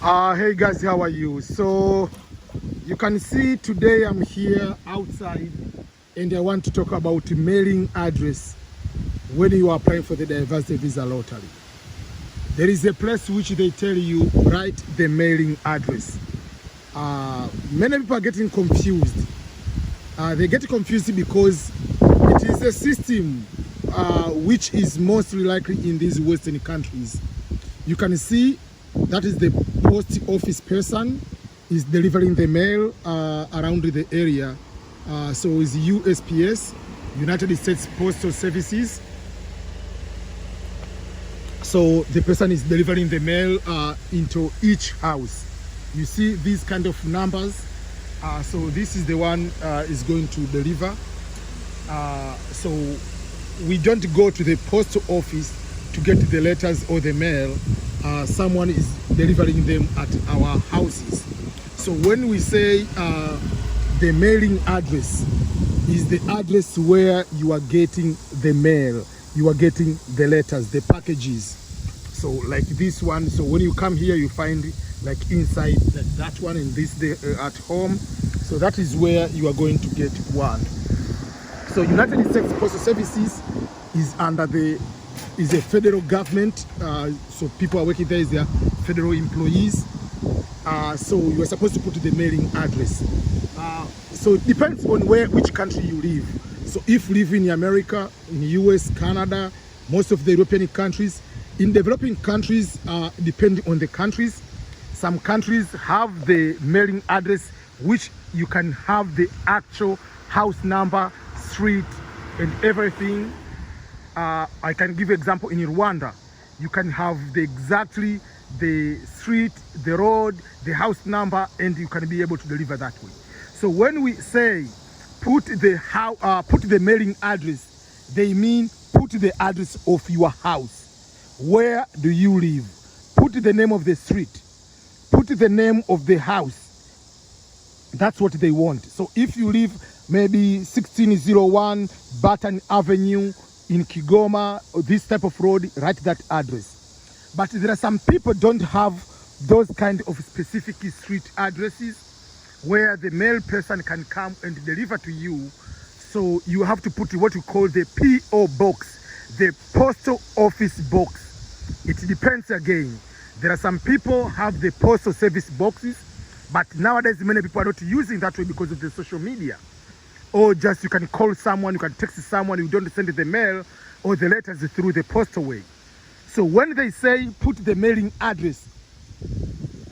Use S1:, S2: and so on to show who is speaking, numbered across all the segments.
S1: Hey guys, how are you? So you can see today I'm here outside and I want to talk about mailing address when you are applying for the diversity visa lottery. There is a place which they tell you write the mailing address. Many people are getting confused. They get confused because it is a system which is mostly likely in these Western countries. You can see that is the post office person is delivering the mail around the area. So it's USPS, United States Postal Services. So the person is delivering the mail into each house. You see these kind of numbers. So this is the one is going to deliver. So we don't go to the post office to get the letters or the mail. Someone is delivering them at our houses. So when we say the mailing address is the address where you are getting the mail, you are getting the letters, the packages. So like this one, so when you come here you find like inside like that one and this at home. So that is where you are going to get one. So United States Postal Services is under the is a federal government, so people are working there as their federal employees. So you are supposed to put the mailing address. So it depends on which country you live. So if you live in America, in the US, Canada, most of the European countries, in developing countries, depending on the countries, some countries have the mailing address which you can have the actual house number, street, and everything. I can give you an example. In Rwanda, you can have exactly the street, the road, the house number, and you can be able to deliver that way. So when we say put the mailing address, they mean put the address of your house. Where do you live? Put the name of the street. Put the name of the house. That's what they want. So if you live maybe 1601 Barton Avenue in Kigoma, or this type of road, write that address. But there are some people don't have those kind of specific street addresses where the mail person can come and deliver to you. So you have to put what we call the PO box, the postal office box. It depends again. There are some people have the postal service boxes, but nowadays many people are not using that way because of the social media. Or just you can call someone, you can text someone, you don't send the mail or the letters through the postal way. So when they say put the mailing address,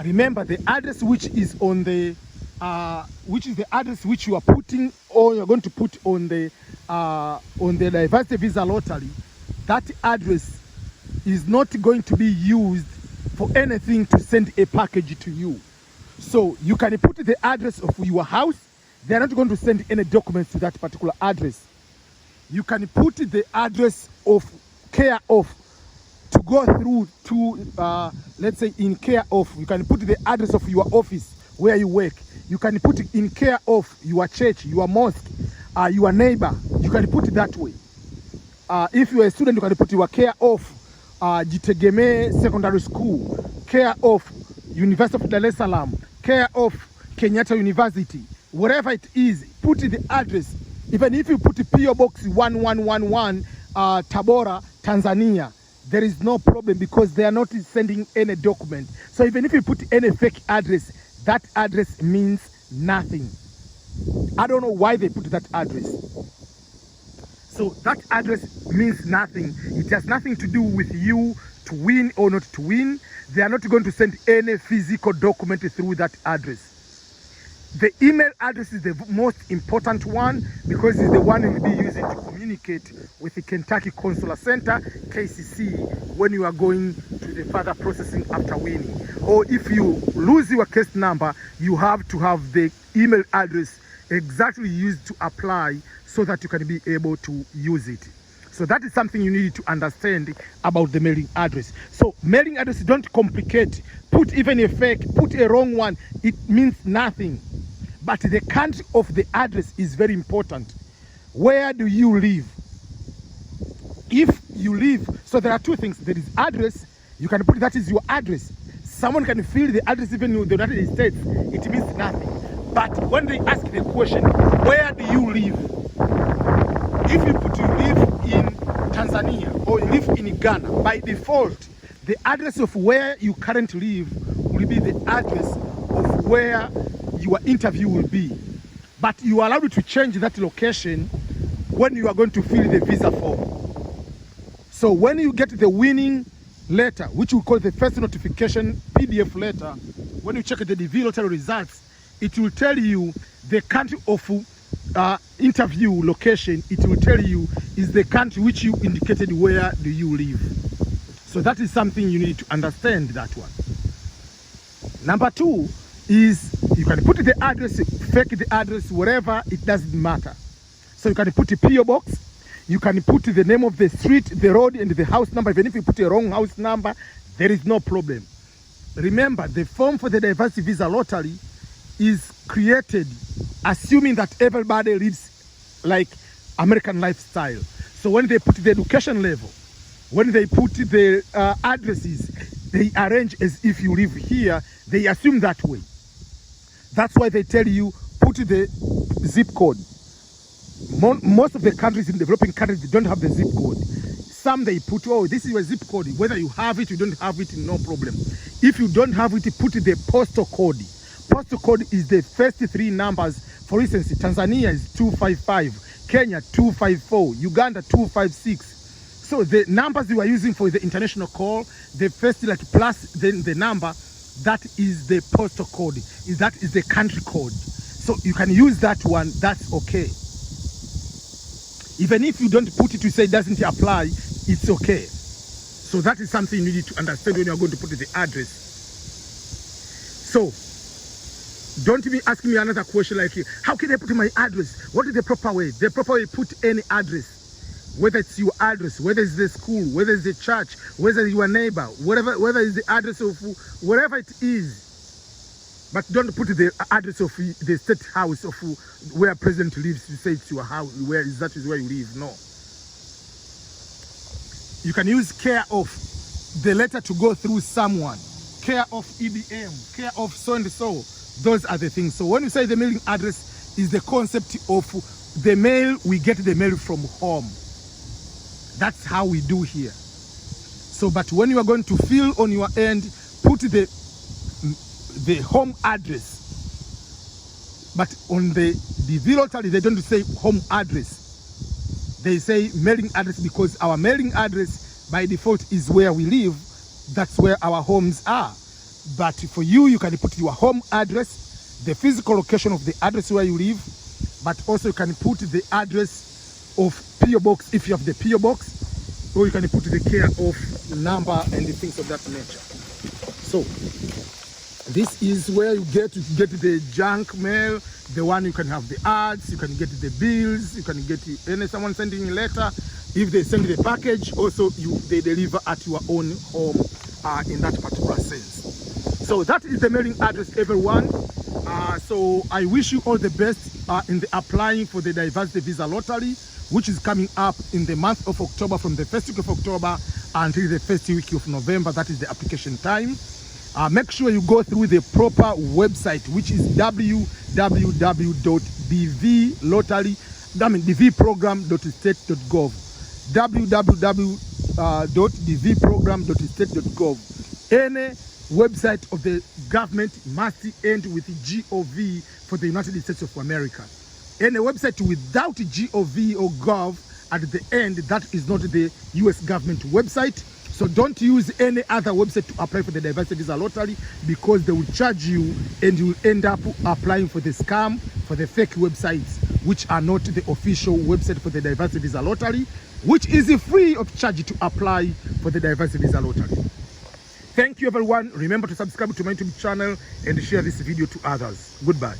S1: remember the address which is on the which is the address which you are putting or you're going to put on the diversity visa lottery. That address is not going to be used for anything to send a package to you. So you can put the address of your house. They are not going to send any documents to that particular address. You can put the address of care of to go through to, let's say in care of, you can put the address of your office where you work. You can put it in care of your church, your mosque, your neighbor. You can put it that way. If you are a student, you can put your care of Jitegeme Secondary School, care of University of Dar es Salaam, care of Kenyatta University. Whatever it is, put the address. Even if you put PO Box 1111 Tabora, Tanzania, there is no problem because they are not sending any document. So even if you put any fake address, that address means nothing. I don't know why they put that address. So that address means nothing. It has nothing to do with you to win or not to win. They are not going to send any physical document through that address. The email address is the most important one because it's the one you'll be using to communicate with the Kentucky Consular Center, KCC, when you are going to the further processing after winning. Or if you lose your case number, you have to have the email address exactly used to apply so that you can be able to use it. So that is something you need to understand about the mailing address. So mailing address, don't complicate. Put even a fake, put a wrong one. It means nothing. But the country of the address is very important. Where do you live? If you live, so there are two things. There is address, you can put that is your address. someone can fill the address even in the United States, it means nothing. But when they ask the question, where do you live? If you put you live in Tanzania or you live in Ghana, by default, the address of where you currently live will be the address of where your interview will be. But you are allowed to change that location when you are going to fill the visa form. So when you get the winning letter, which we call the first notification PDF letter, when you check the DVLOTTERY results, it will tell you the country of interview location. It will tell you is the country which you indicated where do you live. So that is something you need to understand, that one. Number two is you can put the address, fake the address, wherever, it doesn't matter. So you can put a PO box, you can put the name of the street, the road, and the house number. Even if you put a wrong house number, there is no problem. Remember, the form for the diversity visa lottery is created assuming that everybody lives like American lifestyle. So when they put the education level, when they put the addresses, they arrange as if you live here. They assume that way. That's why they tell you put the zip code. Most of the countries in developing countries, they don't have the zip code. Some they put, oh, this is your zip code. Whether you have it, you don't have it, no problem. If you don't have it, put the postal code. Postal code is the first three numbers. For instance, Tanzania is 255, Kenya 254, Uganda 256. So the numbers you are using for the international call, the first like plus then the number, that is the postal code. That is the country code. So you can use that one, that's okay. Even if you don't put it, you say it doesn't apply, it's okay. So that is something you need to understand when you are going to put the address. So don't be asking me another question like, how can I put my address? What is the proper way? The proper way, put any address. Whether it's your address, whether it's the school, whether it's the church, whether it's your neighbor, whether it's the address of wherever it is. But don't put the address of the state house of where president lives. You say it's your house, where is that is where you live. No. You can use care of the letter to go through someone, care of EBM, care of so and so. Those are the things. So when you say the mailing address is the concept of the mail, we get the mail from home. That's how we do here. So, but when you are going to fill on your end, put the home address. But on the DVLOTTERY, they don't say home address. They say mailing address, because our mailing address by default is where we live. That's where our homes are. But for you, you can put your home address, the physical location of the address where you live, but also you can put the address of PO box if you have the PO box, or you can put the care of number and the things of that nature. So this is where you get the junk mail, the one you can have the ads, you can get the bills, you can get someone sending a letter. If they send the package, also they deliver at your own home in that particular sense. So that is the mailing address, everyone. So I wish you all the best in the applying for the diversity visa lottery, which is coming up in the month of October, from the first week of October until the first week of November. That is the application time. Make sure you go through the proper website, which is www.dvprogram.state.gov. www.dvprogram.state.gov. Any website of the government must end with GOV for the United States of America. Any website without GOV or gov at the end, that is not the US government website. So don't use any other website to apply for the diversity visa lottery, because they will charge you and you will end up applying for the scam, for the fake websites, which are not the official website for the diversity visa lottery, which is free of charge to apply for the diversity visa lottery. Thank you, everyone. Remember to subscribe to my YouTube channel and share this video to others. Goodbye.